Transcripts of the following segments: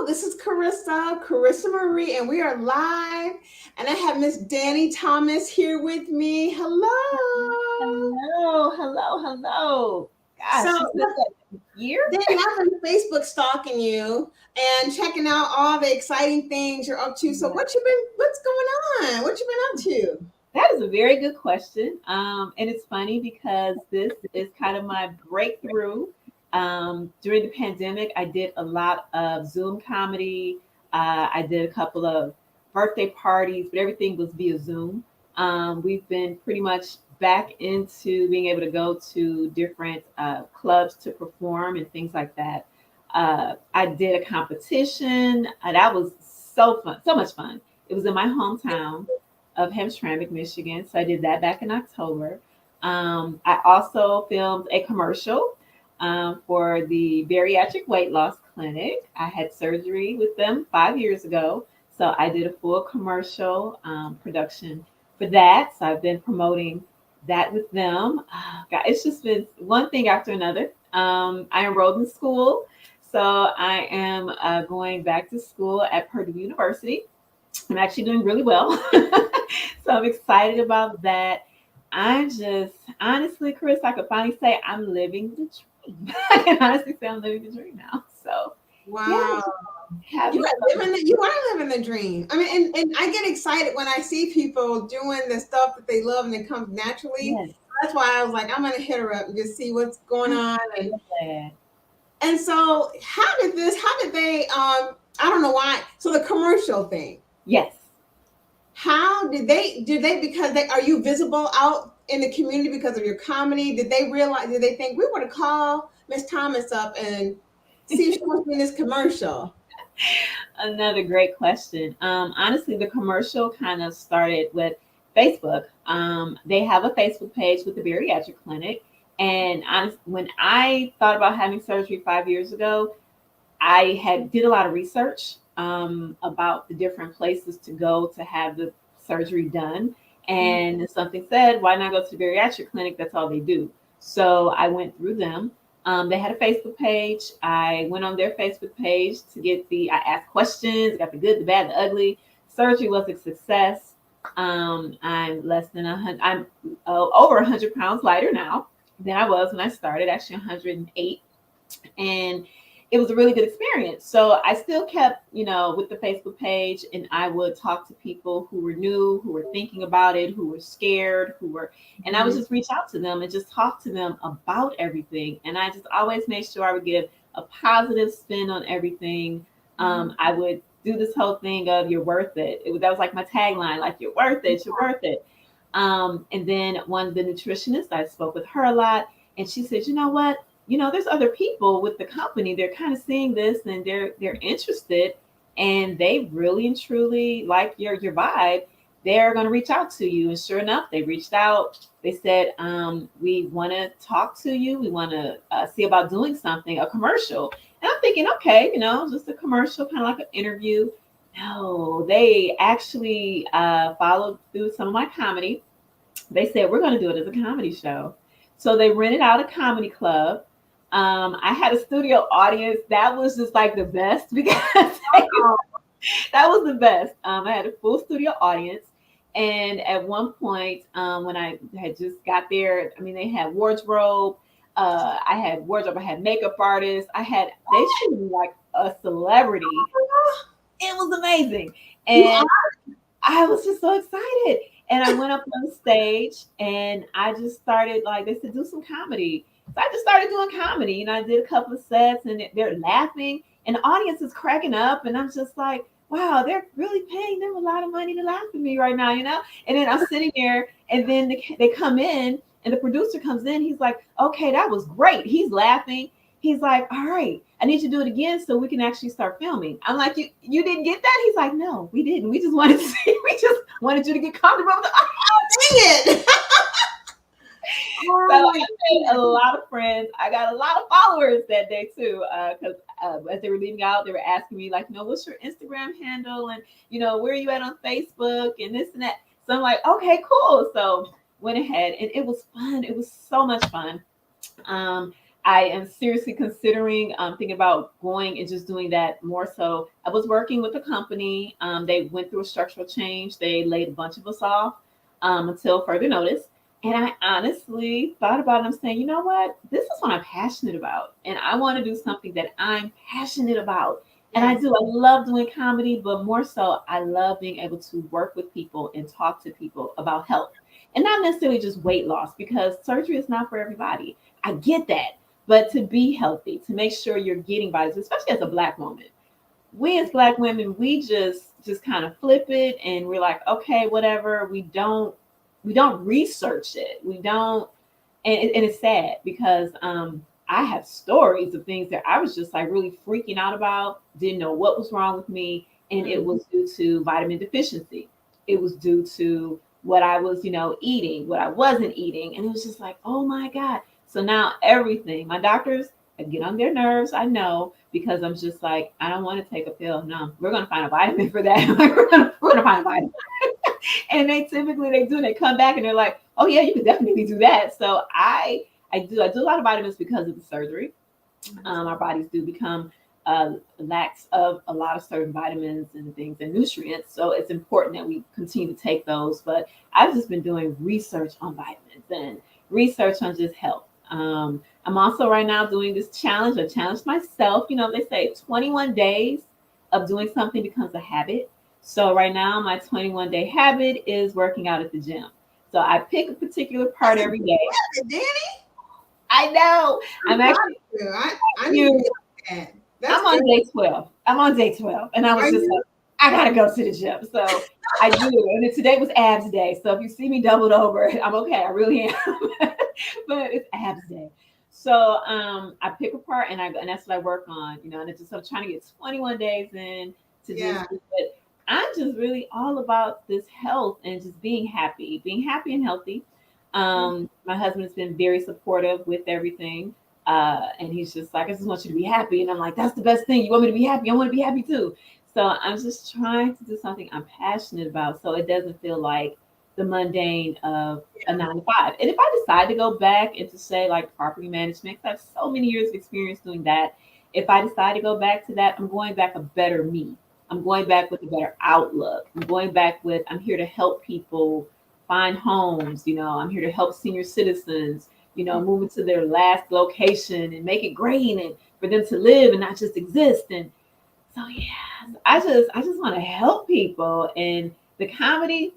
This is Carissa Marie, and we are live. And I have Miss Dani Thomas here with me. Hello. Hello. So, Gosh, it's been look, what, a year? Dani, I've been Facebook stalking you and checking out all the exciting things you're up to. So, Yeah. what's going on? What you been up to? That is a very good question. And it's funny because this is kind of my breakthrough. During the pandemic, I did a lot of Zoom comedy. I did a couple of birthday parties, but everything was via Zoom. We've been pretty much back into being able to go to different clubs to perform and things like that. I did a competition. That was so fun, so much fun. It was in my hometown of Hamtramck, Michigan. So I did that back in October. I also filmed a commercial for the bariatric weight loss clinic. I had surgery with them 5 years ago. So I did a full commercial production for that. So I've been promoting that with them. God, it's just been one thing after another. I enrolled in school. So I am going back to school at Purdue University. I'm actually doing really well. So I'm excited about that. I'm just honestly, Chris, I could finally say I'm living the dream. I can honestly say I'm living the dream now. So yeah, Wow. having fun. You are living the dream. I mean, and I get excited when I see people doing the stuff that they love and it comes naturally. Yes, That's why I was like, I'm gonna hit her up and just see what's going I'm on. so glad. And so how did they I don't know why. So the commercial thing, Yes. how did they because they are you visible out in the community because of your comedy? Did they think we want to call Miss Thomas up and see if she wants to be in this commercial? Another great question. Honestly, the commercial kind of started with Facebook. They have a Facebook page with the bariatric clinic. And when I thought about having surgery 5 years ago, I had did a lot of research about the different places to go to have the surgery done, and something said, "Why not go to the bariatric clinic? That's all they do." So I went through them. They had a Facebook page. I went on their Facebook page to get I asked questions, got the good, the bad, the ugly. Surgery was a success. I'm less than 100. I'm over 100 pounds lighter now than I was when I started. Actually, 108, and it was a really good experience. So I still kept, with the Facebook page, and I would talk to people who were new, who were thinking about it, who were scared, and I would Mhm. just reach out to them and just talk to them about everything. And I just always made sure I would give a positive spin on everything. I would do this whole thing of "you're worth it." That was like my tagline, like "you're worth it, you're worth it." And then one of the nutritionists, I spoke with her a lot, and she said, "You know what? There's other people with the company. They're kind of seeing this and they're interested, and they really and truly like your vibe. They're going to reach out to you." And sure enough, they reached out. They said, "We want to talk to you. We want to see about doing something, a commercial." And I'm thinking, okay, just a commercial, kind of like an interview. No, they actually followed through some of my comedy. They said, "We're going to do it as a comedy show." So they rented out a comedy club. I had a studio audience. That was just like the best because that was the best. I had a full studio audience. And at one point, when I had just got there, I mean, they had wardrobe. I had wardrobe. I had makeup artists. They treated me like a celebrity. It was amazing. You are. And I was just so excited. And I went up on the stage and I just started, like, they said, "Do some comedy." So I just started doing comedy. I did a couple of sets and they're laughing and the audience is cracking up. And I'm just like, wow, they're really paying them a lot of money to laugh at me right now. And then I'm sitting there and then they come in and the producer comes in. He's like, "Okay, that was great." He's laughing. He's like, "All right, I need you to do it again so we can actually start filming." I'm like, "You didn't get that?" He's like, "No, we didn't. We just wanted to see. We just wanted you to get comfortable with the." Dang it. So I Oh my made a lot of friends. I got a lot of followers that day too. Because as they were leaving out, they were asking me like, "What's your Instagram handle? And where are you at on Facebook and this and that." So I'm like, "Okay, cool." So went ahead and it was fun. It was so much fun. Um, I am seriously considering thinking about going and just doing that more. So I was working with a company. They went through a structural change. They laid a bunch of us off until further notice. And I honestly thought about it. I'm saying, you know what? This is what I'm passionate about. And I want to do something that I'm passionate about. And I Yes. do. I love doing comedy, but more so, I love being able to work with people and talk to people about health. And not necessarily just weight loss, because surgery is not for everybody. I get that. But to be healthy, to make sure you're getting vitamins, especially as a Black woman, we as Black women, we just kind of flip it and we're like, okay, whatever. We don't research it. We don't, and it's sad because I have stories of things that I was just like really freaking out about, didn't know what was wrong with me, and it Mm. was due to vitamin deficiency. It was due to what I was, eating, what I wasn't eating, and it was just like, oh my god. So now everything, my doctors, I get on their nerves. I know, because I'm just like, I don't want to take a pill. No, we're gonna find a vitamin for that. we're gonna find a vitamin. And they do. They come back and they're like, oh yeah, you could definitely do that. So I do a lot of vitamins because of the surgery. Our bodies do become lacks of a lot of certain vitamins and things and nutrients. So it's important that we continue to take those. But I've just been doing research on vitamins and research on just health. I'm also right now doing this challenge. I challenged myself. They say 21 days of doing something becomes a habit. So right now, my 21-day habit is working out at the gym. So I pick a particular part That's a every good day. habit, Danny. I know. I'm I'm proud actually of you. I need to you. be like that. I'm That's on good. day 12. I'm on day 12. And I Are was just you? like, I gotta go to the gym. So I do. And then today was abs day. So if you see me doubled over, I'm okay. I really am. But it's abs day. So I pick apart and that's what I work on, and it's just I'm trying to get 21 days in to Yeah. just do it. I'm just really all about this health and just being happy and healthy. My husband has been very supportive with everything. And he's just like, I just want you to be happy. And I'm like, that's the best thing. You want me to be happy? I want to be happy too. So I'm just trying to do something I'm passionate about so it doesn't feel like the mundane of a 9 to 5. And if I decide to go back and to say like property management, 'cause I have so many years of experience doing that. If I decide to go back to that, I'm going back a better me. I'm going back with a better outlook. I'm going back with, I'm here to help people find homes. I'm here to help senior citizens, move into their last location and make it great and for them to live and not just exist. And so yeah, I just want to help people. And the comedy,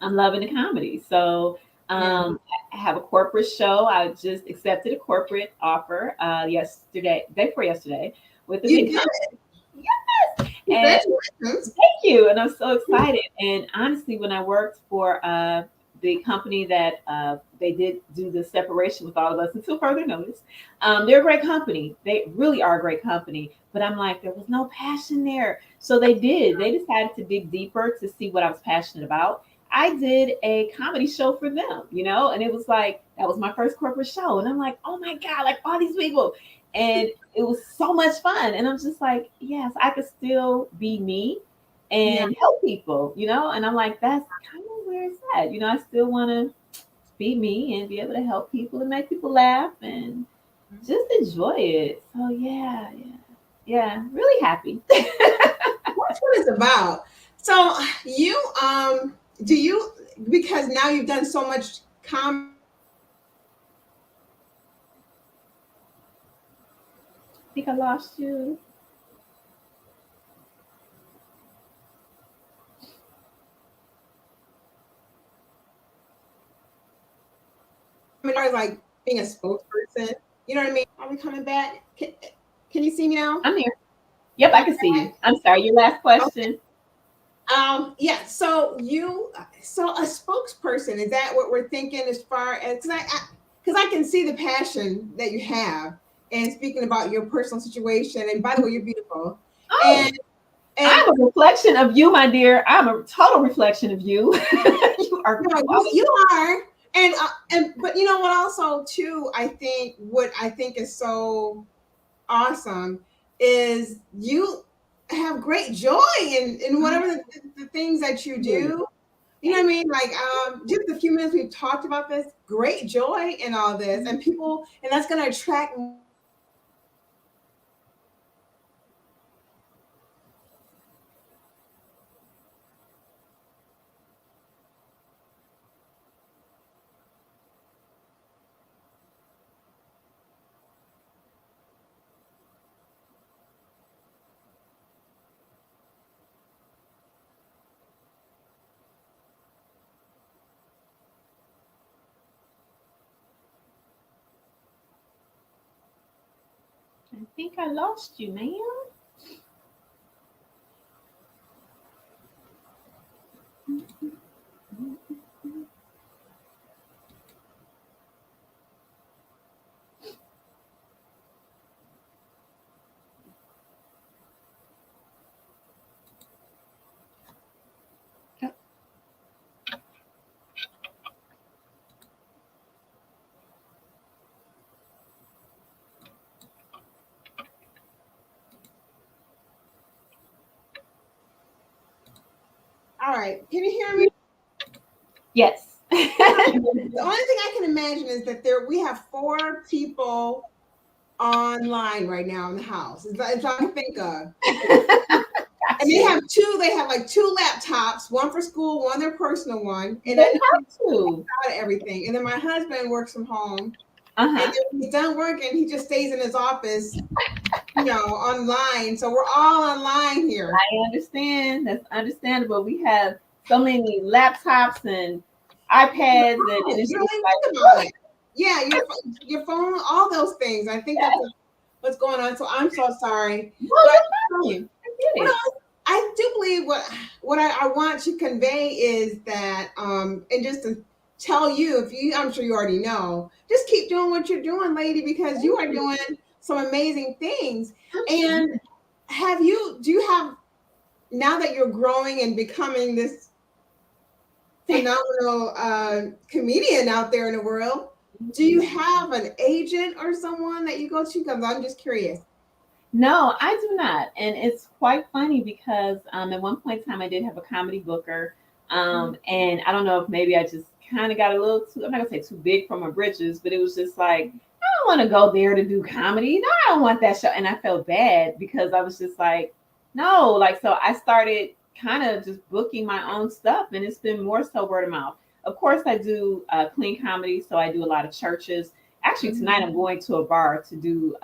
I'm loving the comedy. So Yeah. I have a corporate show. I just accepted a corporate offer yesterday, day before yesterday, with a You big did. company. And Congratulations. thank you. And I'm so excited. And honestly, when I worked for the company that they did do the separation with all of us until further notice, they're a great company. They really are a great company. But I'm like, there was no passion there. So they did. They decided to dig deeper to see what I was passionate about. I did a comedy show for them, and it was like, that was my first corporate show. And I'm like, oh my God, like all these people. And it was so much fun. And I'm just like, yes, I could still be me Yeah. and help people, And I'm like, that's kind of where it's at. I still want to be me and be able to help people and make people laugh and just enjoy it. So yeah, really happy. That's what it's about. So you do you because now you've done so much comedy, I think I lost you. like being a spokesperson. You know what I mean? Are we coming back? Can you see me now? I'm here. Yep, I can see you. I'm sorry. Your last Okay. question. Yeah. So a spokesperson, is that what we're thinking as far as, because I can see the passion that you have, and speaking about your personal situation. And by the way, you're beautiful. Oh, And and I'm a reflection of you, my dear. I'm a total reflection of you. You are no, you are. And but you know what? Also, too, what I think is so awesome is you have great joy in whatever the things that you wonderful. do. You know what I mean? Like, just a few minutes we've talked about this, great joy in all this, and people, and that's going to attract more people to come in and be part of this community. I think I lost you, ma'am. All right, can you hear me? Yes. The only thing I can imagine is that we have four people online right now in the house. It's all I can think of. And they Gotcha. have two. They have like two laptops, one for school, one their personal one, and They then have to. everything. And then my husband works from home, Uh and huh. then when he's done working, he just stays in his office, online. So we're all online here. I understand. That's understandable. We have so many laptops and iPads, and it's You just don't even think like, about it. Yeah, your phone, all those things. I think that's what's going on. So I'm so sorry, no, but you're fine. I what get it. else? I do believe what I want to convey is that, and just to tell you, if you, I'm sure you already know, just keep doing what you're doing, lady, because you are doing some amazing things. And do you have, now that you're growing and becoming this phenomenal comedian out there in the world, do you have an agent or someone that you go to? Because I'm just curious. No, I do not. And it's quite funny because at one point in time I did have a comedy booker. And I don't know if maybe I just kind of got a little too, I'm not gonna say too big for my britches, but it was just like, I don't want to go there to do comedy. No, I don't want that show. And I felt bad because I was just like, no, like, so I started kind of just booking my own stuff, and it's been more so word of mouth. Of course, I do clean comedy, so I do a lot of churches. Actually, tonight I'm going to a bar to do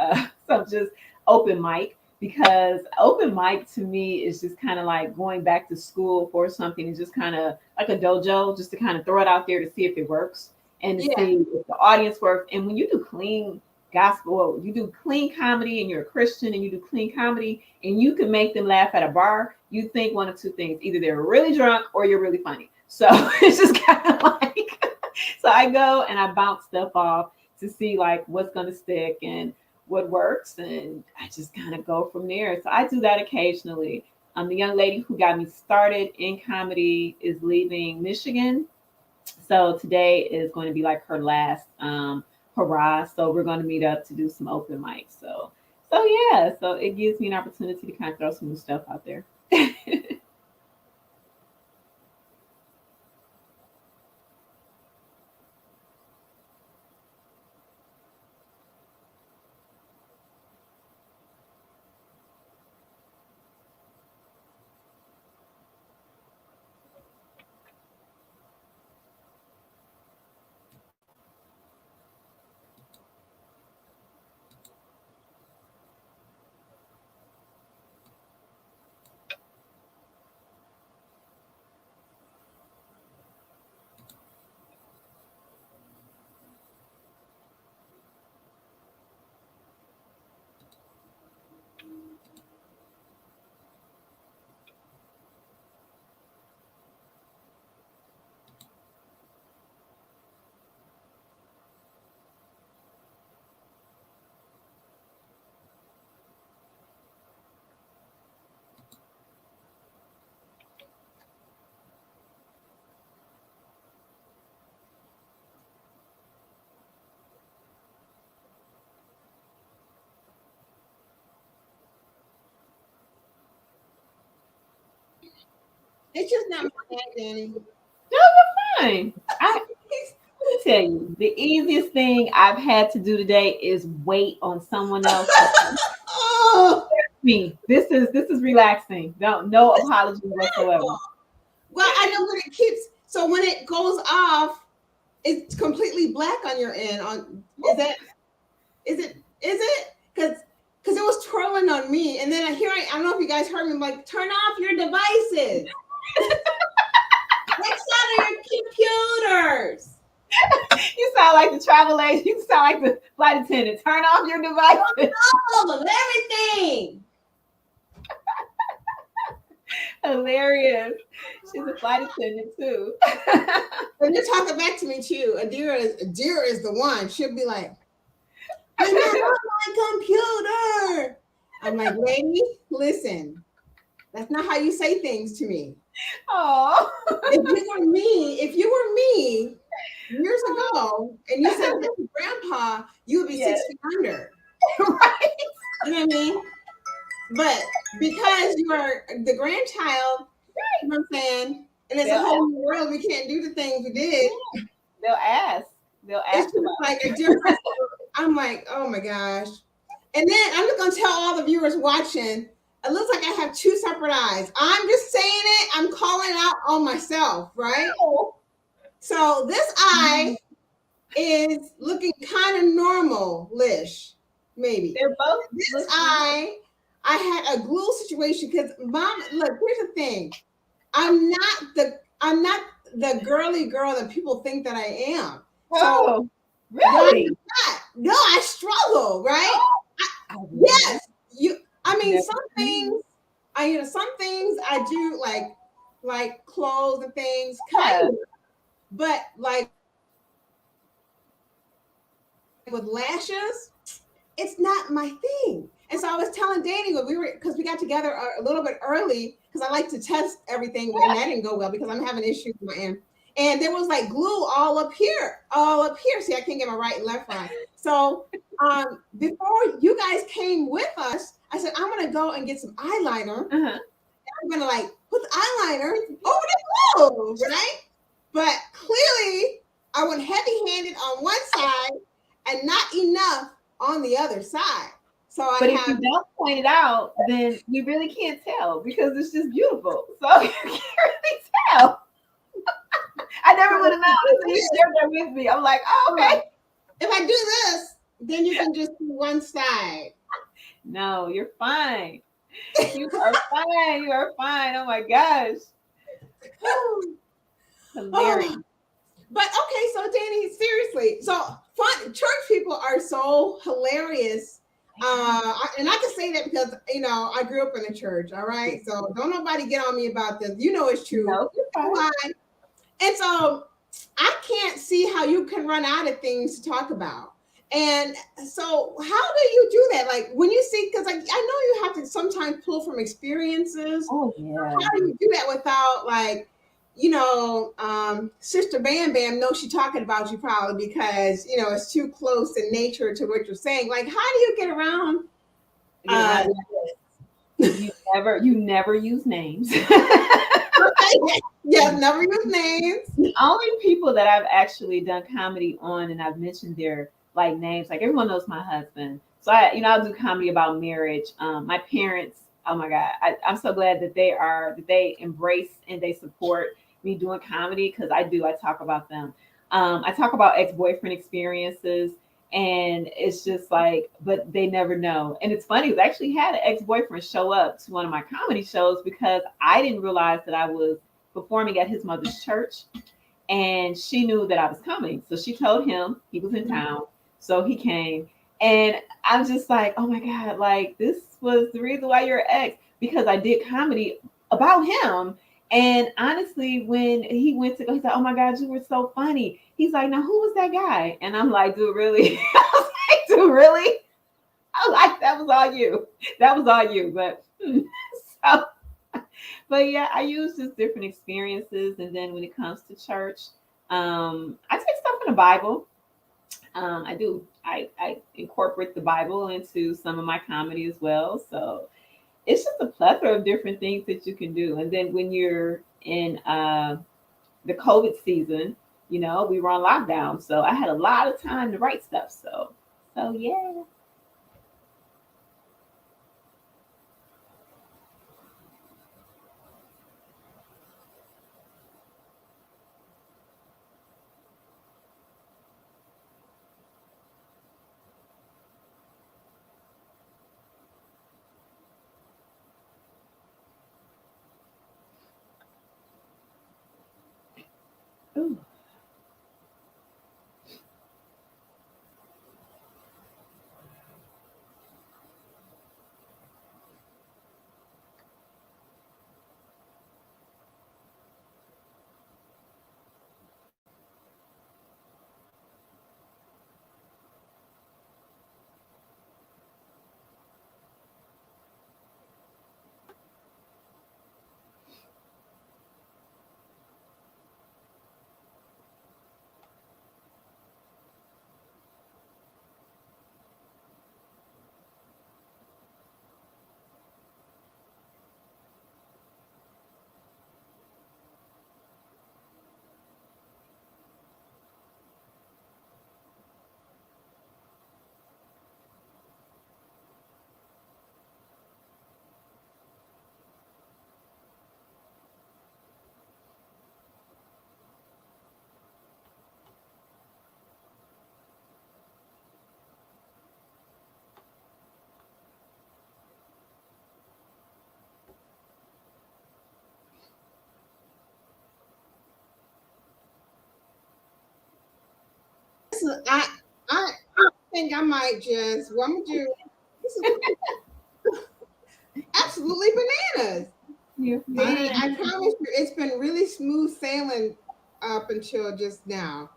some just open mic, because open mic to me is just kind of like going back to school for something, and just kind of like a dojo, just to kind of throw it out there to see if it works and to Yeah, see if the audience works. And when you do clean gospel, you do clean comedy, and you're a Christian and you do clean comedy, and you can make them laugh at a bar, you think one of two things: either they're really drunk or you're really funny. So it's just kind of like, so I go and I bounce stuff off to see like what's going to stick and what works, and I just kind of go from there. So I do that occasionally. The young lady who got me started in comedy is leaving Michigan, so today is going to be like her last hurrah. So we're going to meet up to do some open mics. So yeah, so it gives me an opportunity to kind of throw some new stuff out there. it's just not my bad, Danny. fine. Let me tell you, the easiest thing I've had to do today is wait on someone else to Oh, me. This is relaxing. No apology whatsoever. well, I know when it keeps. So when it goes off, it's completely black on your end. On is it? Because it was twirling on me, and then I don't know if you guys heard me. I'm like, turn off your devices. Next out of your computers. You sound like the travel agent. You sound like the flight attendant. Turn off your devices. All of everything. Hilarious. She's a flight attendant too. And they're talking back to me too. Adira is the one. She'll be like, I'm not on my computer. I'm like, lady, listen. That's not how you say things to me. Oh. If you were me years ago and you said that to grandpa, you would be Yes. 6 feet under. Right. You know what I mean? But because you are the grandchild, you know what I'm saying? And it's a They'll whole new world. We can't do the things we did. they'll ask. They'll It's ask just about like a different. I'm like, oh my gosh. And then I'm just gonna tell all the viewers watching. It looks like I have two separate eyes. I'm just saying it. I'm calling out on myself, right? it. So this eye is looking kind of normal-ish, maybe. They're both This looking. eye, I had a glue situation because mom. Look, here's the thing. I'm not the girly girl that people think that I am. So Oh, y'all really? not. No, I struggle, right? Oh, I would Yes. You I mean never. some things some things I do like clothes and things, kind Yeah. of, but like with lashes, it's not my thing. And so I was telling Danny when because we got together a little bit early because I like to test everything, and that didn't go well because I'm having issues with my end. And there was like glue all up here, all up here. See, I can't get my right and left eye. So before you guys came with us, I said I'm gonna go and get some eyeliner. Uh-huh. I'm gonna like put the eyeliner over the glue, right? But clearly, I went heavy-handed on one side and not enough on the other side. So I But if you have don't point it out, then you really can't tell because it's just beautiful. So you can't really tell. I never would have known until you shared that with me. I'm like, oh, okay. if I do this, then you can just see one side. No, you're fine. You are fine. You are fine. Oh my gosh. Hilarious. Oh, but okay, so Danny, seriously, so fun. Church people are so hilarious. And I can say that because I grew up in the church. All right, so don't nobody get on me about this. You know it's true. No, you're fine. Why? And so I can't see how you can run out of things to talk about. And so how do you do that? Like when you see, because like I know you have to sometimes pull from experiences. Oh yeah. How do you do that without like, Sister Bam Bam knows she's talking about you probably because it's too close in nature to what you're saying. Like, how do you get around? Get around you never use names. Yeah, never use names. The only people that I've actually done comedy on and I've mentioned their like names, like everyone knows my husband. So I'll do comedy about marriage. My parents, oh my God, I'm so glad that they embrace and they support me doing comedy because I talk about them. I talk about ex-boyfriend experiences and it's just like, but they never know. And it's funny, I actually had an ex-boyfriend show up to one of my comedy shows because I didn't realize that I was performing at his mother's church and she knew that I was coming. So she told him he was in town. So he came. And I'm just like, oh my God, like this was the reason why you're ex, because I did comedy about him. And honestly, when he went to go, he said, oh my God, you were so funny. He's like, now who was that guy? And I'm like, dude, really? I was like, dude, really? I was like, that was all you. That was all you. But so but yeah, I use just different experiences. And then when it comes to church, I take stuff in the Bible. I do. I incorporate the Bible into some of my comedy as well. So it's just a plethora of different things that you can do. And then when you're in the COVID season, we were on lockdown. So I had a lot of time to write stuff. So yeah. Ooh. I think I might just what I'm gonna do. This is absolutely bananas. You're Danny, fine. I promise you, it's been really smooth sailing up until just now,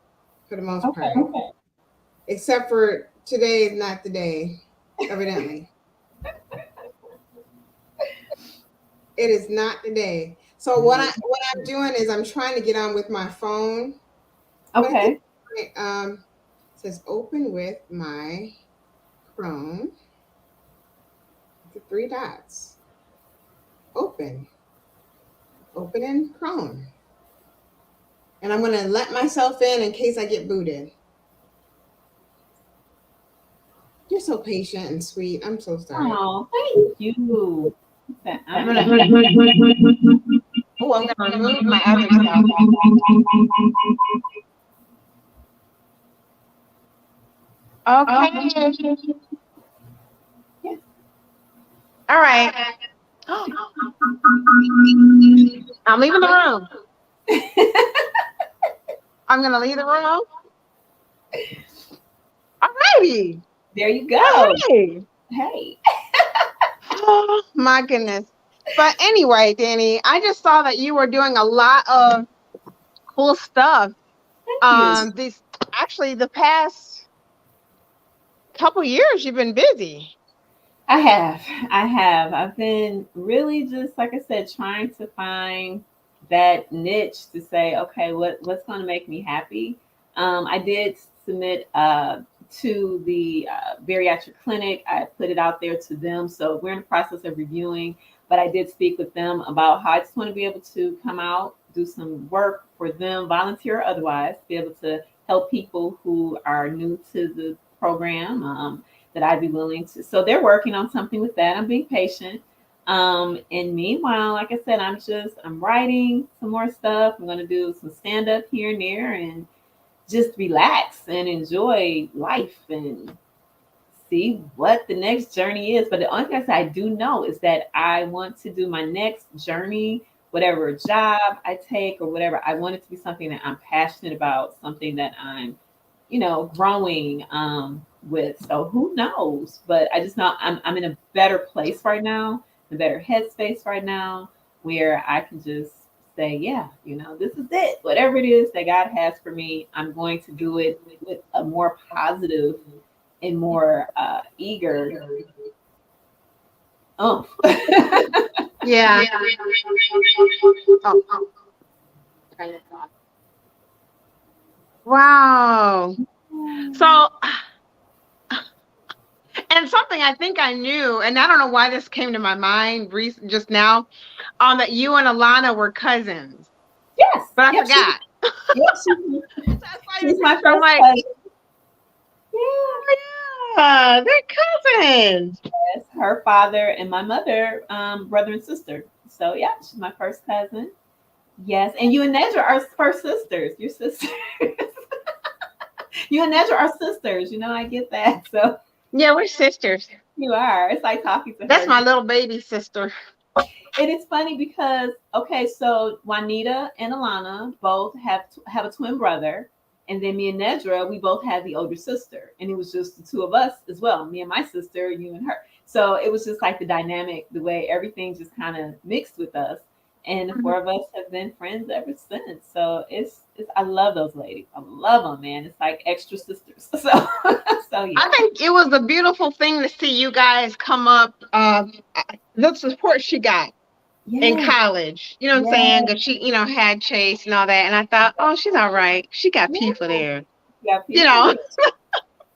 for the most part. Okay. Except for today is not the day, evidently. It is not the day. So what I'm doing is I'm trying to get on with my phone, but I think Okay. it says open with my Chrome, the three dots. Open, open in Chrome, and I'm gonna let myself in case I get booted. You're so patient and sweet. I'm so sorry. Oh, thank you. That I'm I'm gonna. gonna. Oh, I'm gonna remove my other stuff. Okay. Yeah. All right. I'm leaving the room. I'm gonna leave the room. Alrighty. There you Well, go. hey. Hey, Oh my goodness. But anyway, Danny, I just saw that you were doing a lot of cool stuff. thank you. These actually the past couple years you've been busy. I have. I have. I've been really just like I said, trying to find that niche to say, okay, what's going to make me happy. I did submit to the bariatric clinic. I put it out there to them, so we're in the process of reviewing. But I did speak with them about how I just want to be able to come out, do some work for them, volunteer or otherwise, be able to help people who are new to the program. That I'd be willing to. So they're working on something with that. I'm being patient. And meanwhile, like I said, I'm writing some more stuff. I'm gonna do some stand up here and there, and just relax and enjoy life and see what the next journey is. But the only thing I do know is that I want to do my next journey, whatever job I take or whatever. I want it to be something that I'm passionate about, something that I'm growing with. So who knows? But I just know I'm in a better place right now, a better headspace right now, where I can just say, yeah, this is it. Whatever it is that God has for me, I'm going to do it with a more positive and more eager oomph. Yeah. Oh, wow. So, and something I think I knew, and I don't know why this came to my mind just now, that you and Alana were cousins. Yes. but I Yep. She. forgot. Yep. So I saw your She's my picture. I'm first like, cousin. Yeah. oh yeah, they're cousins. Yes. Her father and my mother, brother and sister. So yeah, she's my first cousin. Yes, and you and Nedra are first sisters. Your sisters. You and Nedra are sisters. You know, I get that. So Yeah, we're sisters. you are. It's like talking to That's her. my little baby sister. And it's funny because okay, so Juanita and Alana both have a twin brother, and then me and Nedra, we both had the older sister, and it was just the two of us as well, me and my sister, you and her. So it was just like the dynamic, the way everything just kind of mixed with us, and the four of us have been friends ever since. So it's I love those ladies, I love them, man. It's like extra sisters. So so I yeah, think it was a beautiful thing to see you guys come up. The support she got in yes, college. You know what I'm saying? yes, Because she, had Chase and all that. And I thought, oh, she's all right. She got yes, people there. yeah, You people. know,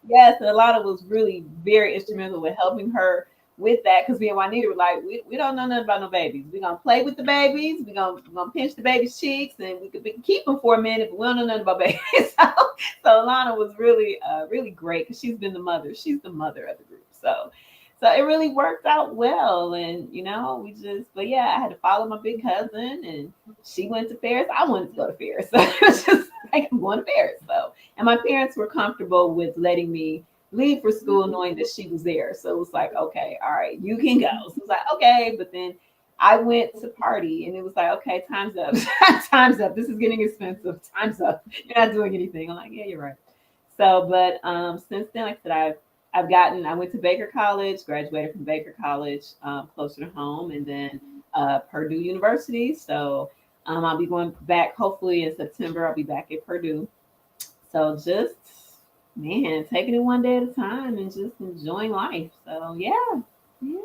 Yes, and Alana was really very instrumental with helping her with that because me and Juanita were like, we don't know nothing about no babies. We're gonna play with the babies, we're gonna pinch the baby's cheeks, and we can keep them for a minute, but we don't know nothing about babies. So Alana was really really great because she's been the mother. She's the mother of the group. So it really worked out well, and we just. But yeah, I had to follow my big cousin, and she went to Ferris. I wanted to go to Ferris, so it was just like I'm going to Ferris. So and my parents were comfortable with letting me leave for school knowing that she was there. So it was like, okay, all right, you can go. So it was like, okay. But then I went to party and it was like, okay, time's up. Time's up. This is getting expensive. Time's up. You're not doing anything. I'm like, yeah, you're right. So, but since then, like I said, I went to Baker College, graduated from Baker College, closer to home, and then Purdue University. So I'll be going back hopefully in September. I'll be back at Purdue. So just man, taking it one day at a time and just enjoying life. So yeah, yeah.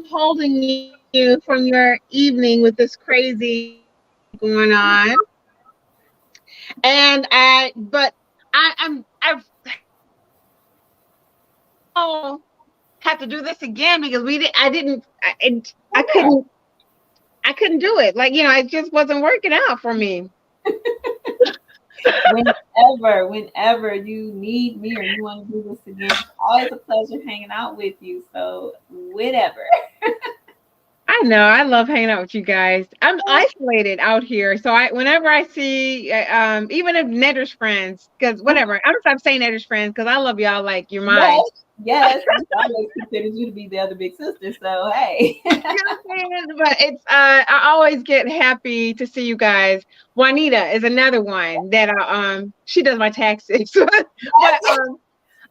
holding you from your evening with this crazy going on. And but I've oh, have to do this again because I Yeah. couldn't, I couldn't do it. Like, it just wasn't working out for me. Whenever you need me or you want to do this again, it's always a pleasure hanging out with you. So whatever. I know. I love hanging out with you guys. I'm isolated out here, so whenever I see, even if Netter's friends, because whatever, I'm stop saying Netter's friends because I love y'all like you're mine. Yes, yes. We always considered you to be the other big sister. So hey. You know what I'm saying? But it's I always get happy to see you guys. Juanita is another one that she does my taxes, but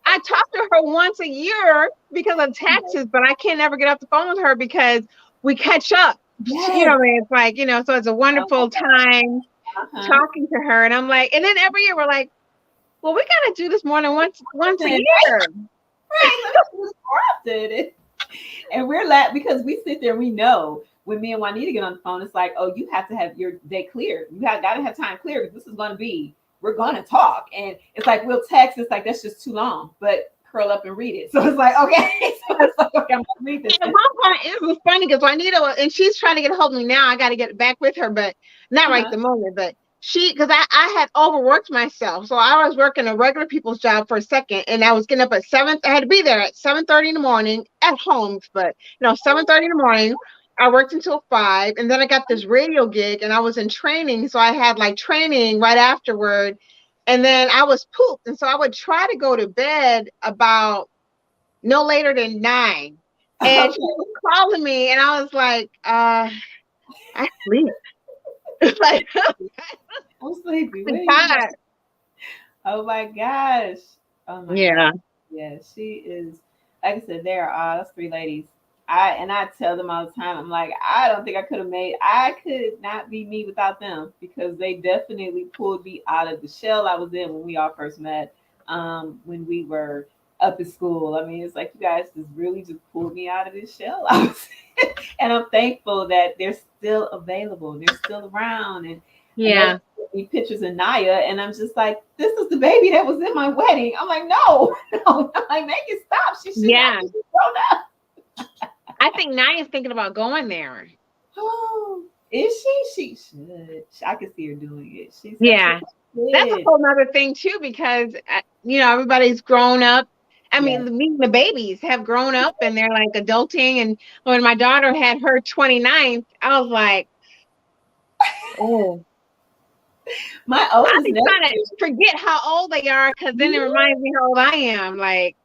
I talk to her once a year because of taxes, but I can't ever get off the phone with her because we catch up. Yes. It's like, so it's a Oh my wonderful God. time Uh-huh. talking to her. And I'm like, and then every year we're like, well, we gotta do this more than once a Right, year. right. Let's do this more often. And we're because we sit there, we know when me and Juanita get on the phone, it's like, oh, you have to have your day clear. You have got to have time clear because this is going to be, we're going to talk. And it's like, we'll text. It's like, that's just too long, but curl up and read it. So it's like, okay. So it's like, okay, I'm going to read this. And at one point, it was funny because Juanita, and she's trying to get a hold of me now. I got to get back with her, but not right Uh-huh. the moment. But because I had overworked myself. So I was working a regular people's job for a second, and I was getting up at 7. I had to be there at 7:30 in the morning at home, but 7:30 in the morning. I worked until 5, and then I got this radio gig, and I was in training, so I had like training right afterward, and then I was pooped, and so I would try to go to bed about no later than 9, and she Okay. was calling me, and I was like, I sleep. Like, I'm sleepy. What I'm are you doing? tired. Oh my gosh. Oh my God. Yeah. Yeah, she is. Like I said, there are those three ladies. I tell them all the time. I'm like, I don't think I could have made. I could not be me without them because they definitely pulled me out of the shell I was in when we all first met. When we were up at school. I mean, it's like you guys just really just pulled me out of this shell I was in. And I'm thankful that they're still available. They're still around, and they Yeah. me pictures of Naya, and I'm just like, this is the baby that was in my wedding. I'm like, no, no, I'm like, make it stop. She should not Yeah. be grown up. I think Naya's thinking about going there. Oh, is she? She should. I could see her doing it. She's such a Yeah. That's a kid. whole nother thing too, because everybody's grown up. I mean, Yes. the babies have grown up and they're like adulting. And when my daughter had her 29th, I was like, oh, My I oldest be trying to nephew, forget how old they are because then it reminds me how old I am. Like,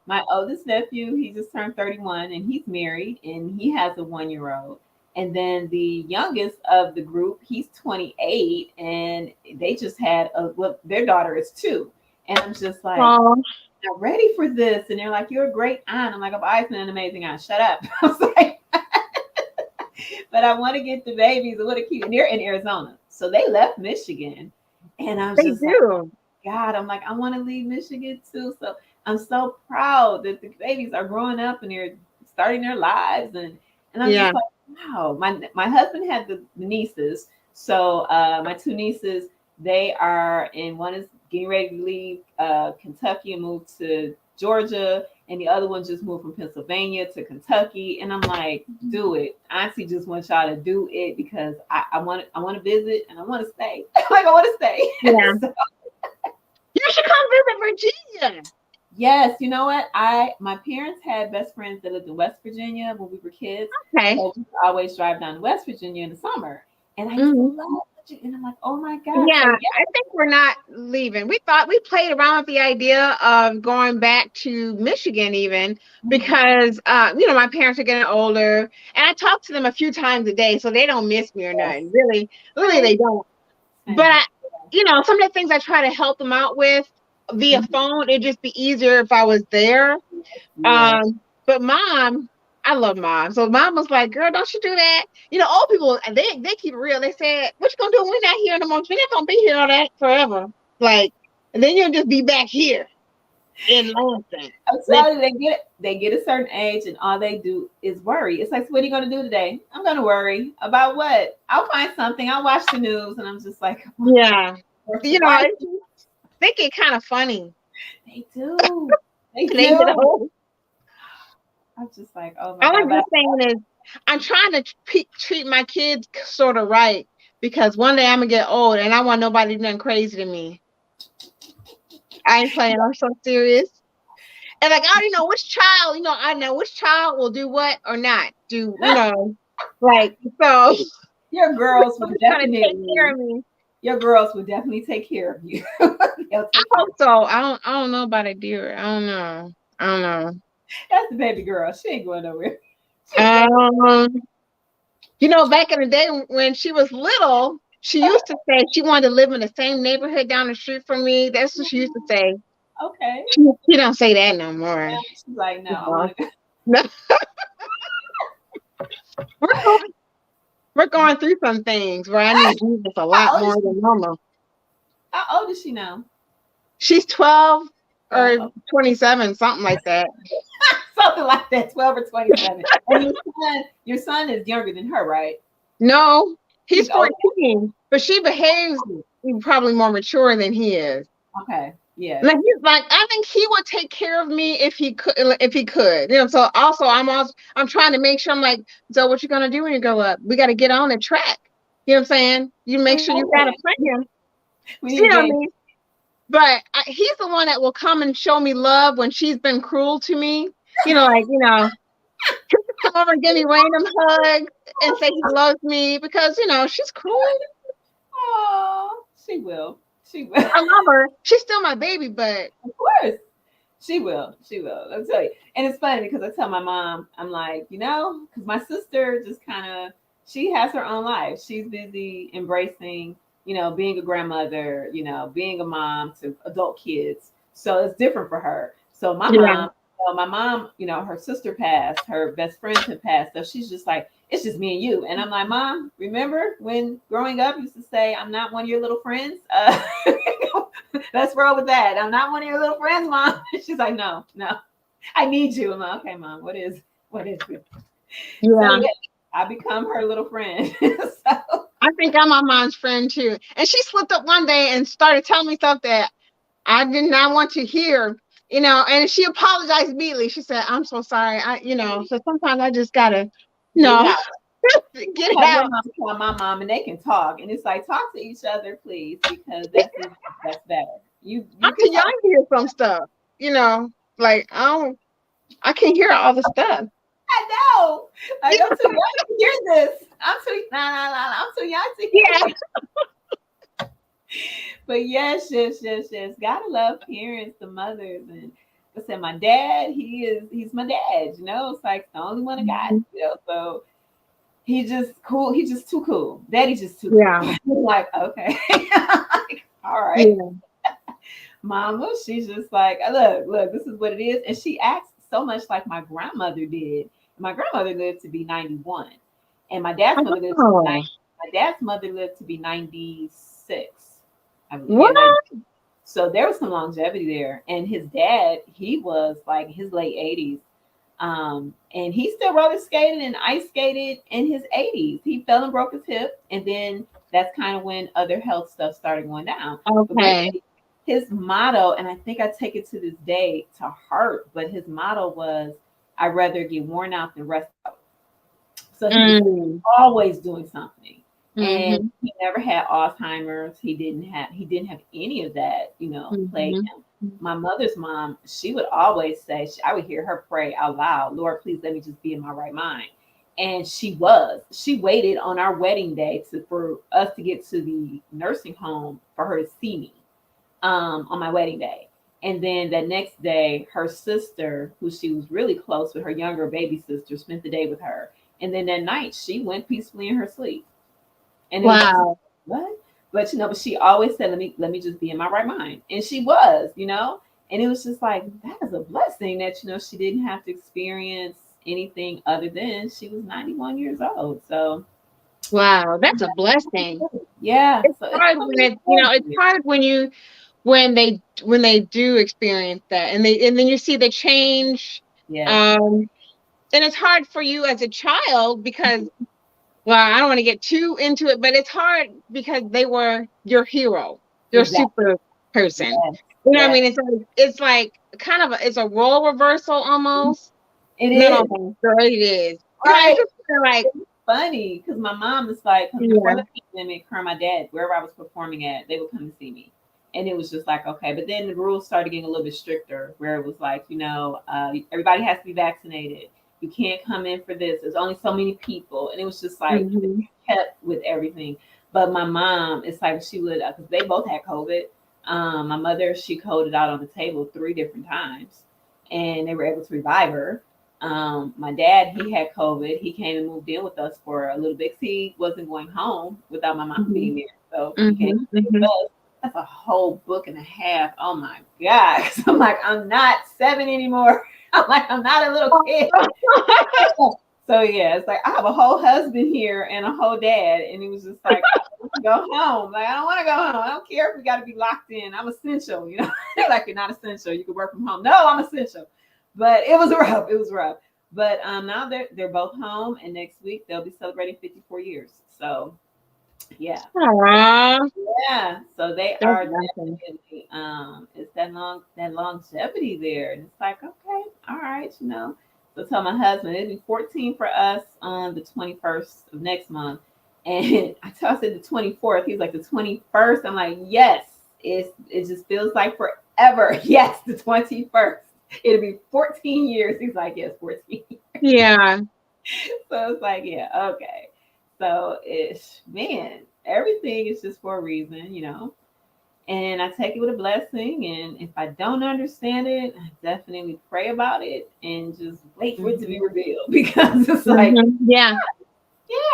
my oldest nephew, he just turned 31 and he's married and he has a 1 year old. And then the youngest of the group, he's 28 and they just had well, their daughter is 2. And I'm just like, oh, not ready for this. And they're like, you're a great aunt. I'm like, I've always been an amazing aunt. Shut up. I was like, but I want to get the babies. I want to keep, and they're in Arizona. So they left Michigan. And I'm they just like, do. God, I'm like, I want to leave Michigan too. So I'm so proud that the babies are growing up and they're starting their lives. And I'm Yeah. just like, wow. My husband had the nieces. So my two nieces, they are, and one is getting ready to leave Kentucky and move to Georgia, and the other one just moved from Pennsylvania to Kentucky. And I'm like, do it. I honestly just want y'all to do it because I want to visit and I want to stay. Like I want to stay. Yeah. So, You should come visit Virginia. yes, you know what? My parents had best friends that lived in West Virginia when we were kids. Okay. So we would always drive down to West Virginia in the summer. And I used to Mhm. love Virginia. And I'm like, oh my God. Yeah, So I think we're not leaving. We played around with the idea of going back to Michigan even yeah. because my parents are getting older and I talk to them a few times a day, so they don't miss me or Yes. nothing. Really, really Same. they don't. But Same. some of the things I try to help them out with via Mhm. phone, it'd just be easier if I was there. Yes. But mom, I love mom. So mom was like, girl, don't you do that. Old people, they keep it real. They said, what you gonna do when we're not here no more? We're not gonna be here all that forever. Like, and then you'll just be back here in Lansing. I'm Like, telling you, they get a certain age and all they do is worry. It's like, so what are you gonna do today? I'm gonna worry about what? I'll find something. I'll watch the news, and I'm just like, come yeah. on, why? It's, they get kind of funny. They do. They They get do. old. I'm just like, oh my All God. I'm But just saying is, I'm trying to treat my kids sort of right because one day I'm gonna get old and I want nobody to do nothing crazy to me. I ain't playing. I'm so serious. And like I already know which child, I know which child will do what or not do, like so your girls will trying to take care definitely, of me. your girls will definitely take care of you. They'll I take care. hope so. I don't know about a deer. I don't know. I don't know. That's the baby girl. She ain't going nowhere. She ain't going. Um, back in the day when she was little, she used to say she wanted to live in the same neighborhood down the street from me. That's what she used to say. Okay. She don't say that no more. Now she's like, no, I No. want to go. No. We're going, we're going through some things where I need Jesus a lot How old more is she? than normal. How old is she now? She's 12 or Oh, 27, something like that. something like that, 12 or 27. And your son is younger than her, right? No, he's He's older. 14, but she behaves probably more mature than he is. Okay. Yes. Like he's like, I think he would take care of me if he could, if he could. So also I'm trying to make sure I'm like, so what you gonna do when you grow up? We got to get on the track. You know what I'm saying? You make We sure you need got a it. plan. We You need a know what I game. mean? But he's the one that will come and show me love when she's been cruel to me. Like, come over and give me random hugs and say he loves me because, she's cruel. Oh, she will. She will. I love her. She's still my baby, but Of course. She will. She will. I'll tell you. And it's funny because I tell my mom, I'm like, because my sister just kind of, she has her own life. She's busy embracing, being a grandmother, being a mom to adult kids. So it's different for her. So yeah. my mom, her sister passed, her best friend had passed. So she's just like, it's just me and you. And I'm like, Mom, remember when growing up you used to say, I'm not one of your little friends? Let's roll with that. I'm not one of your little friends, Mom. She's like, no, no, I need you. I'm like, okay, Mom, what is it? So Yeah. yeah, I become her little friend. So I think I'm my mom's friend too. And she slipped up one day and started telling me stuff that I did not want to hear, and she apologized immediately. She said, I'm so sorry. So sometimes I just gotta, you get it know, out. get it Have your out. mom call my mom and they can talk. And it's like talk to each other, please, because that's better. You I'm can too young talk. to hear some stuff, like I can't hear all the stuff. I know. Like I'm too young to hear this. I'm too nah. I'm too young to hear Yeah. this. But yes. Gotta love parents, the mothers, and like I said, my dad, he's my dad. It's like the only one I got. Mhm. So he's just cool. He's just too cool. Daddy's just too cool. Yeah. Like okay, like, all right. Yeah. Mama, she's just like, look, this is what it is. And she acts so much like my grandmother did. My grandmother lived to be 91. And my dad's mother lived to be Oh, 90. My dad's mother lived to be 96. I believe. Yeah, what? 90. So there was some longevity there. And his dad, he was like his late 80s. And he still roller skated and ice skated in his 80s. He fell and broke his hip. And then that's kind of when other health stuff started going down. But Okay. really, his motto, and I think I take it to this day to heart, but his motto was, I'd rather get worn out than rest out. So he was Mm. always doing something. And Mhm. he never had Alzheimer's. He didn't have any of that, plague Mhm. him. My mother's mom, she would always say, I would hear her pray out loud, Lord, please let me just be in my right mind. And she waited on our wedding day for us to get to the nursing home for her to see me on my wedding day. And then the next day, her sister, who she was really close with, her younger baby sister, spent the day with her. And then that night, she went peacefully in her sleep. And it was just Wow. what? But she always said, let me just be in my right mind. And she was. And it was just like that is a blessing that she didn't have to experience anything other than she was 91 years old. So Wow. That's a blessing. yeah. It's So it's hard when something it's important. hard when they do experience that and then you see the change. Yes. Um and it's hard for you as a child because well, I don't want to get too into it, but it's hard because they were your hero, your Exactly. super person. Yes. You know what I Yes. mean? It's like kind of it's a role reversal almost. It Not is. almost, but it is. It's Right. just kind of like It's funny because my mom is like, because before yeah. the pandemic, her and my dad, wherever I was performing at, they would come and see me. And it was just like, okay. But then the rules started getting a little bit stricter where it was like, everybody has to be vaccinated. You can't come in for this. There's only so many people. And it was just like, Hmm. kept with everything. But my mom, it's like she would, because they both had COVID. My mother, she coded out on the table 3 different times and they were able to revive her. My dad, he had COVID. He came and moved in with us for a little bit. He wasn't going home without my mom Hmm. being there. So he came Hmm. to stay with Hmm. us. That's a whole book and a half. Oh my God. 'Cause I'm like, I'm not 7 anymore. I'm like, I'm not a little kid. So yeah, it's like I have a whole husband here and a whole dad. And it was just like, I want to go home. Like, I don't want to go home. I don't care if we got to be locked in. I'm essential. They're like, you're not essential. You can work from home. No, I'm essential. But it was rough. It was rough. But now they're both home, and next week they'll be celebrating 54 years. So yeah, Aw, yeah. So they that's are nothing. definitely it's that longevity there, and it's like okay, all right. So tell my husband it'll be 14 for us on the 21st of next month, And I said the 24th. He was like, the 21st. I'm like, yes, it just feels like forever. Yes, the 21st. It'll be 14 years. He's like, yes, 14. Yeah. So it's like, yeah, okay. So it's, man, everything is just for a reason, you know. And I take it with a blessing. And if I don't understand it, I definitely pray about it and just wait for it to be revealed because it's like, Yeah.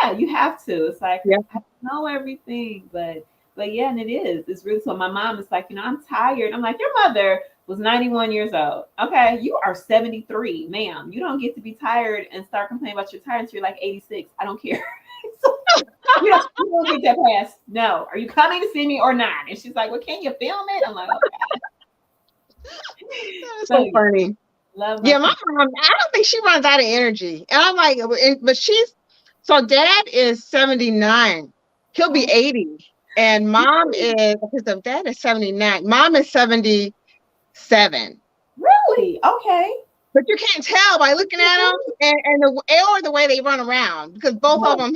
yeah, you have to. It's like Yeah. I know everything, but yeah, and it is. It's really so. My mom is like, you know, I'm tired. I'm like, your mother was 91 years old. Okay, you are 73, ma'am. You don't get to be tired and start complaining about your tiredness. You're like 86. I don't care. You don't get that pass. No. Are you coming to see me or not? And she's like, well, can you film it? I'm like, okay. That's So so yeah, funny. love my Yeah, my people. mom, I don't think she runs out of energy. And I'm like, but she's, so dad is 79. He'll be Oh, 80. And mom is, okay, so dad is 79. Mom is 77. really? Okay. But you can't tell by looking at them or the way they run around because both of them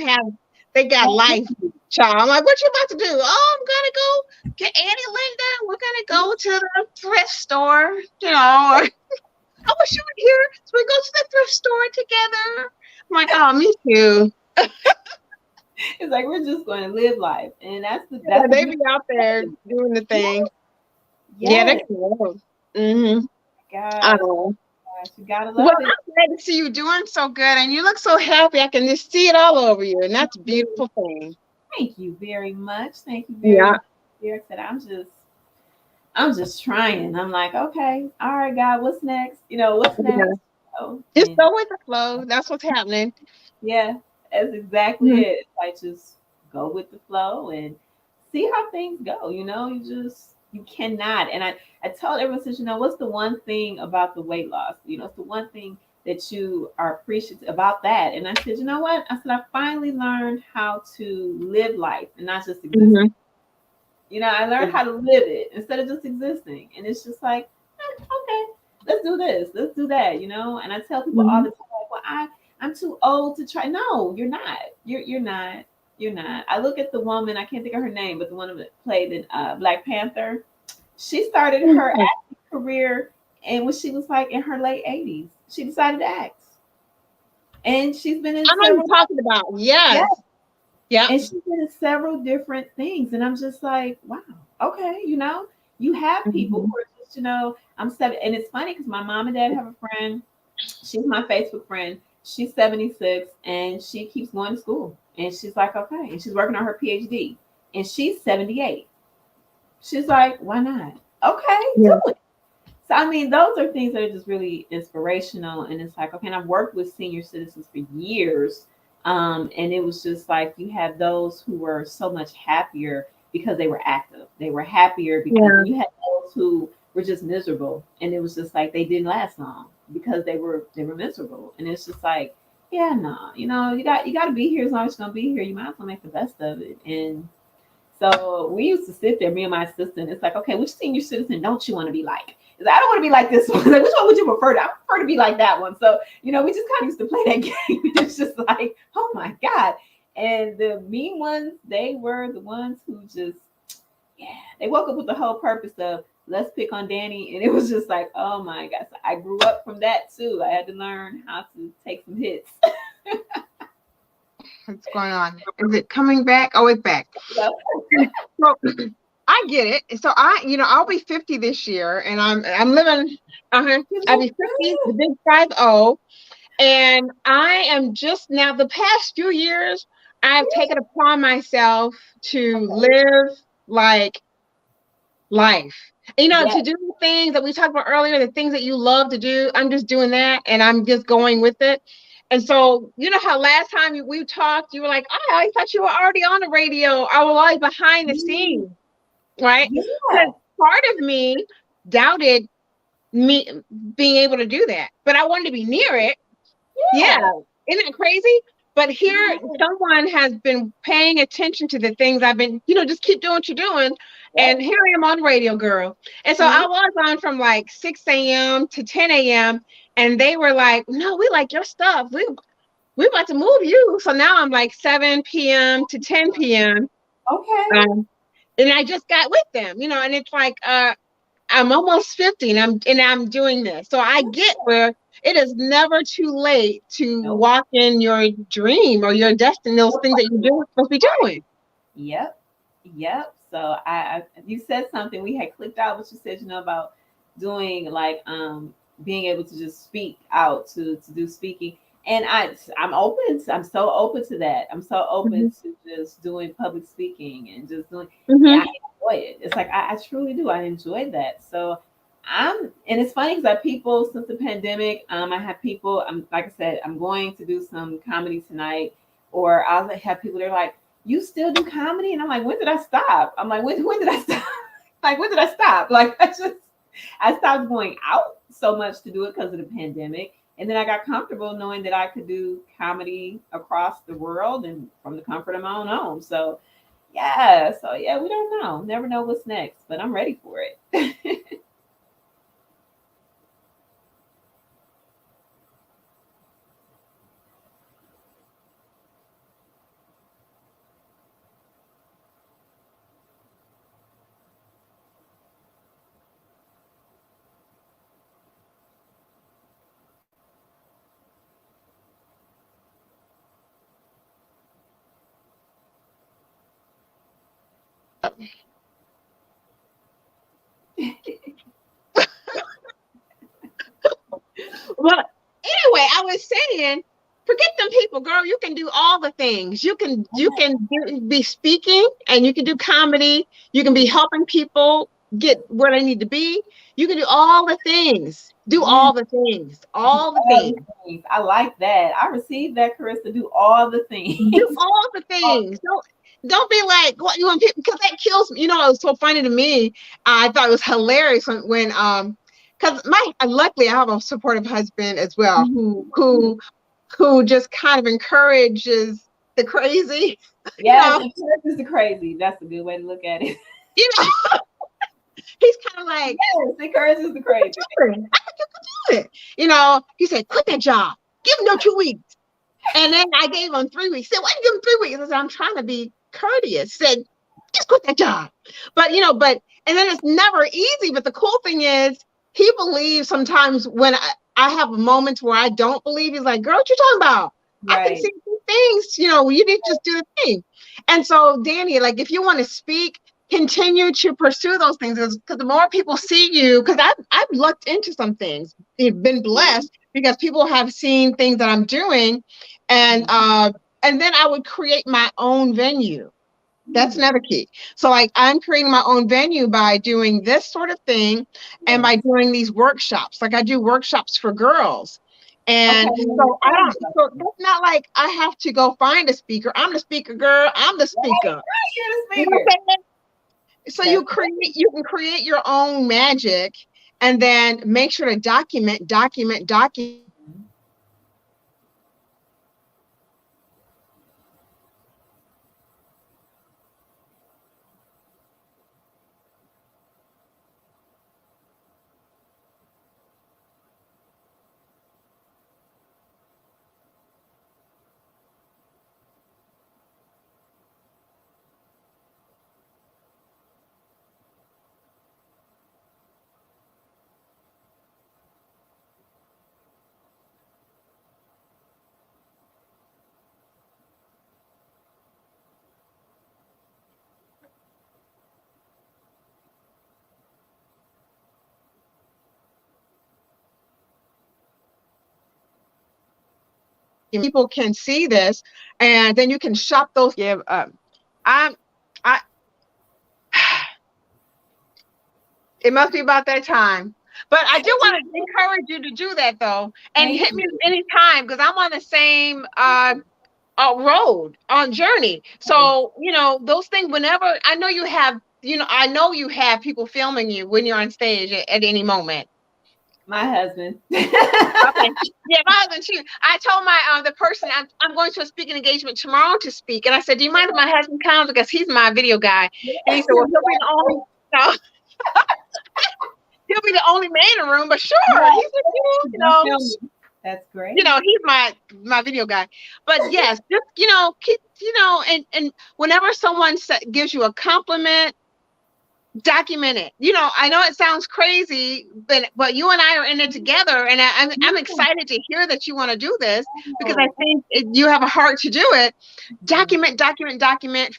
they got life. Child, I'm like, what you about to do? Oh, I'm gonna go get Annie Linda. We're gonna go to the thrift store, you know. Or, I wish you were here, so we go to the thrift store together. I'm like, oh, me too. It's like we're just going to live life, and Yeah, that's the they be beauty. out there doing the thing. Yeah, they're Yes, cool. Mm-hmm. I gosh, know. gosh, you gotta Well, love it. I'm glad to see you doing so good, and you look so happy. I can just see it all over you, and that's a beautiful thing. Thank you very much. Thank you very Yeah. much. Derek said, I'm just trying. I'm like, okay, all right, God, what's next? You know, what's Yeah. next? Oh, Just and go with the flow. That's what's happening. yeah, that's exactly Mhm. it. I just go with the flow and see how things go. You know, you cannot. And I told everyone, says, you know, what's the one thing about the weight loss? You know, it's the one thing that you are appreciative about that. And I said, you know what? I said I finally learned how to live life and not just exist. Mhm. You know, I learned how to live it instead of just existing. And it's just like, okay, let's do this, let's do that, you know. And I tell people all Mhm. the time, like, well, I'm too old to try. No, you're not. You're not. You're not. I look at the woman, I can't think of her name, but the one that played in Black Panther. She started her Mhm. acting career, and when she was like in her late 80s, she decided to act, and she's been in I know several. you're talking about. Yeah, Yes. Yep. and she's in several different things. And I'm just like, wow, okay, you know, you have people Mhm. who are just, you know, I'm 7. And it's funny because my mom and dad have a friend. She's my Facebook friend. She's 76 and she keeps going to school. And she's like, okay. And she's working on her PhD. And she's 78. She's like, why not? Okay, do Yeah. it. So I mean, those are things that are just really inspirational, and it's like, okay, and I've worked with senior citizens for years, and it was just like you had those who were so much happier because they were active. They were happier because, Yeah. and you had those who were just miserable, and it was just like they didn't last long because they were miserable, and it's just like, yeah, no, you know, you got to be here as long as you're gonna be here. You might as well make the best of it, and so we used to sit there, me and my assistant. It's like, okay, which senior citizen don't you want to be like? I don't want to be like this one. Like, which one would you prefer? I prefer to be like that one. So, you know, we just kind of used to play that game. It's just like, oh my God. And the mean ones, they were the ones who just, yeah, they woke up with the whole purpose of let's pick on Dani. And it was just like, oh my God. So I grew up from that too. I had to learn how to take some hits. What's going on? Is it coming back? Oh, it's back. So, So I get it. So I'll be 50 this year, and I'm living. I'll be 50, the big 50, and I am just now. The past few years, I've taken upon myself to live like life. yeah. To do the things that we talked about earlier, the things that you love to do. I'm just doing that, and I'm just going with it. And so, you know how last time we talked, you were like, "Oh, I thought you were already on the radio. I was always behind the scenes." Right? Because Yeah. part of me doubted me being able to do that, but I wanted to be near it. Yeah. Yeah. Isn't it crazy? But here, someone has been paying attention to the things I've been, just keep doing what you're doing. And Yep. here I am on radio, girl. And so See? I was on from like 6 a.m. to 10 a.m. And they were like, no, we like your stuff. we're about to move you. So now I'm like 7 p.m. to 10 p.m. Okay. Um, and I just got with them, and it's like, I'm almost 50 and I'm doing this. So I get where it is never too late to Nope. walk in your dream or your destiny, those things that you're supposed to be doing. Yep. Yep. So you said something we had clicked out, but you said, about doing like being able to just speak out to do speaking. And I'm so open to that. I'm so open Mhm. to just doing public speaking and just doing, Mhm. and I enjoy it. It's like I truly do. I enjoy that. So and it's funny because I people since the pandemic, I have people, I'm like I said, I'm going to do some comedy tonight, or I'll have people, they're like, you still do comedy? And I'm like, when did I stop? I'm like, when did I stop? Like, when did I stop? Like, I stopped going out so much to do it because of the pandemic. And then I got comfortable knowing that I could do comedy across the world and from the comfort of my own home. So yeah, we don't know. Never know what's next, but I'm ready for it. Well, anyway, I was saying, forget them people, girl. You can do all the things. Be speaking, and you can do comedy. You can be helping people get where they need to be. You can do all the things. Do Yeah, all the things. do All the all the things. things. I like that. I received that, Carissa. Do all the things. Do all the things. Don't be like what you want people, because that kills me. It was so funny to me. I thought it was hilarious when because my luckily I have a supportive husband as well who just kind of encourages the crazy, you Yes, know, encourages the crazy. That's a good way to look at it. you know, he's kind of like, Yes, encourages the crazy. I think you can do it. He said, quit that job. Give him no 2 weeks. And then I gave him 3 weeks. He said, why did you give him 3 weeks? I said, I'm trying to be courteous. He said, just quit that job. And then it's never easy. But the cool thing is, he believes sometimes when I have moments where I don't believe. He's like, girl, what you talking about? I can Right. see things, you need to just do the thing. And so, Dani, like, if you want to speak, continue to pursue those things, because the more people see you, because I've looked into some things, been blessed because people have seen things that I'm doing, and Mhm. then I would create my own venue. That's Mhm. another key. So, like, I'm creating my own venue by doing this sort of thing and Yes. by doing these workshops. Like, I do workshops for girls. Okay. And Well, so I tell me don't, about so that. it's not like I have to go find a speaker. I'm the speaker, girl. I'm the Right, speaker. right. You're the You know speaker. what I'm saying? So That's you can create your own magic and then make sure to document. People can see this, and then you can shop those. Give I'm I It must be about that time. But I do want to encourage you to do that though, and thank hit me you. anytime because I'm on the same road on journey. Okay. So those things. Whenever I know you have people filming you when you're on stage at any moment. My husband. Okay. Yeah, my husband. I told my the person I'm going to a speaking engagement tomorrow to speak, and I said, "Do you mind if my husband comes because he's my video guy?" And he said, "Well, he'll be the only." No, he'll be the only man in the room, but sure. He Right. said, Don't film me. That's great. He's my video guy. But yes, just keep and whenever someone gives you a compliment, document it. I know it sounds crazy, but you and I are in it together, and I'm excited to hear that you want to do this because I think you have a heart to do it. Document,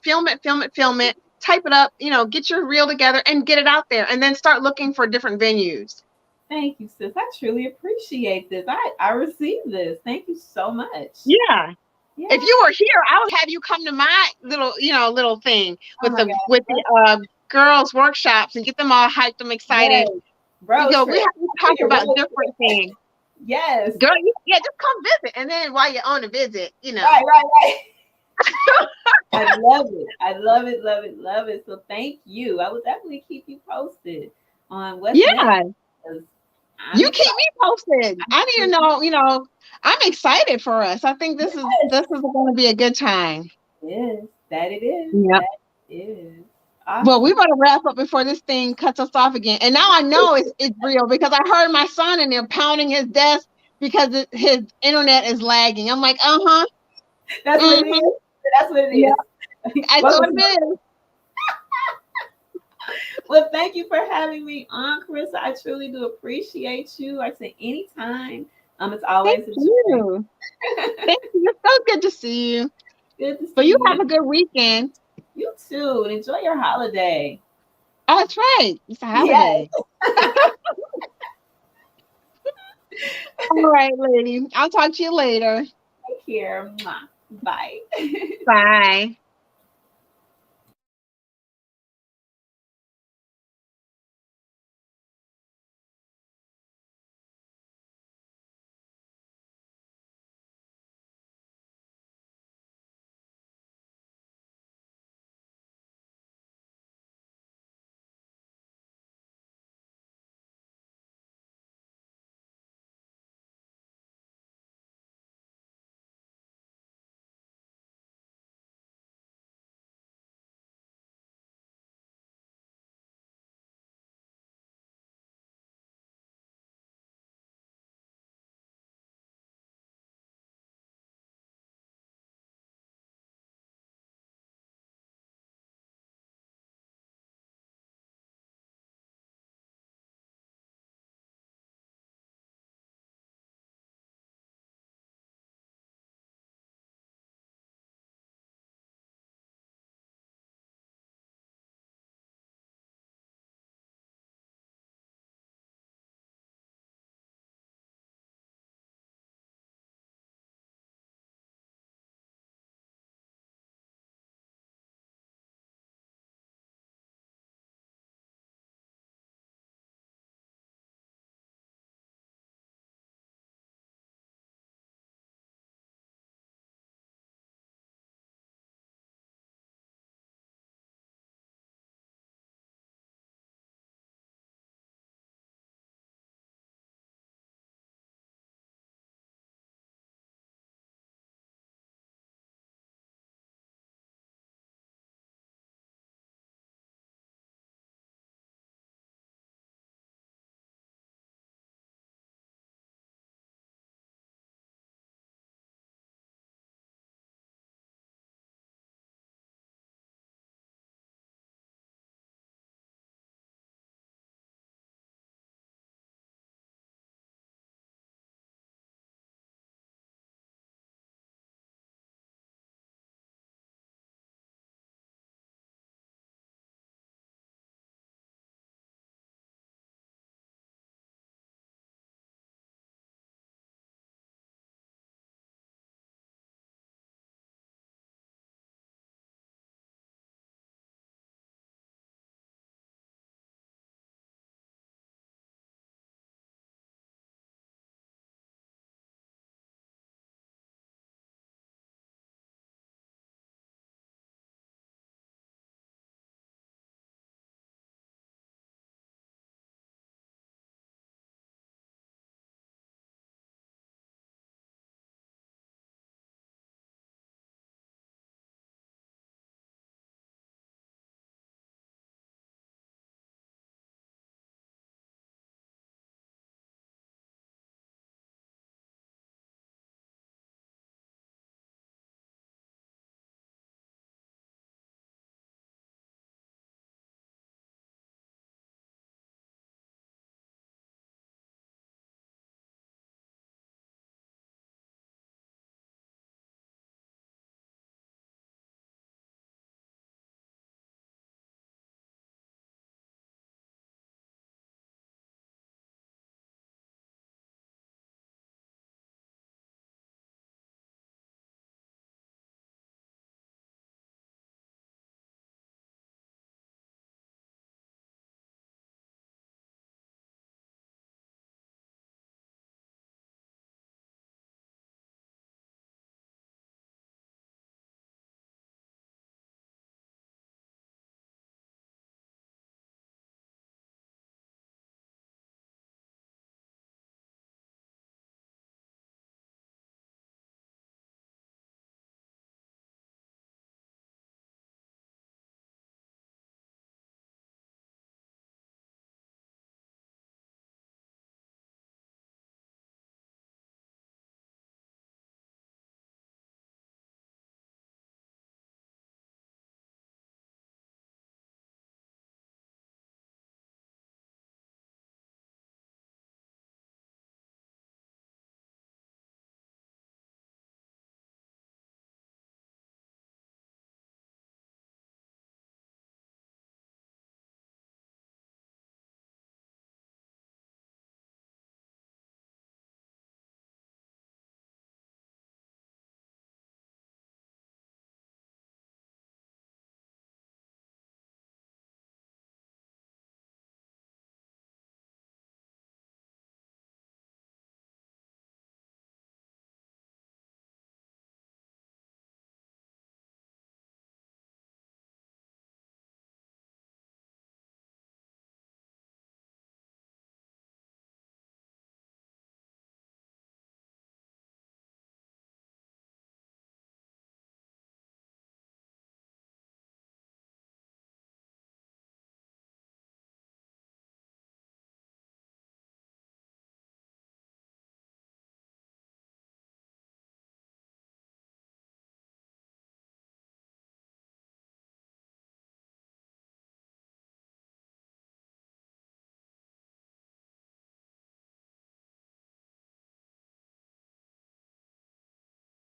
film it, type it up, get your reel together and get it out there, and then start looking for different venues. Thank you, sis. I truly appreciate this. I received this. Thank you so much. Yeah. Yeah. If you were here, I would have you come to my little thing with the girls workshops and get them all hyped and excited. Yes. Bro, We have to talk about different things. Yes. Girl, just come visit, and then while you're on the visit, Right. I love it. I love it. So thank you. I will definitely keep you posted on what's next. You keep me posted. I need to know, I'm excited for us. I think this is going to be a good time. Yes, that it is. Yep. That is. Awesome. Well, we better wrap up before this thing cuts us off again. And now I know it's real because I heard my son in there pounding his desk because his internet is lagging. I'm like, That's what it is. That's what it is. Yep. I thought it is. Well, thank you for having me on, Carissa. I truly do appreciate you. I say anytime. It's always Thank you. Thank you. It's so good to see you. Good to see you. Have a good weekend. You too. And enjoy your holiday. Oh, that's right. It's a holiday. Yes. All right, lady. I'll talk to you later. Take care. Bye. Bye.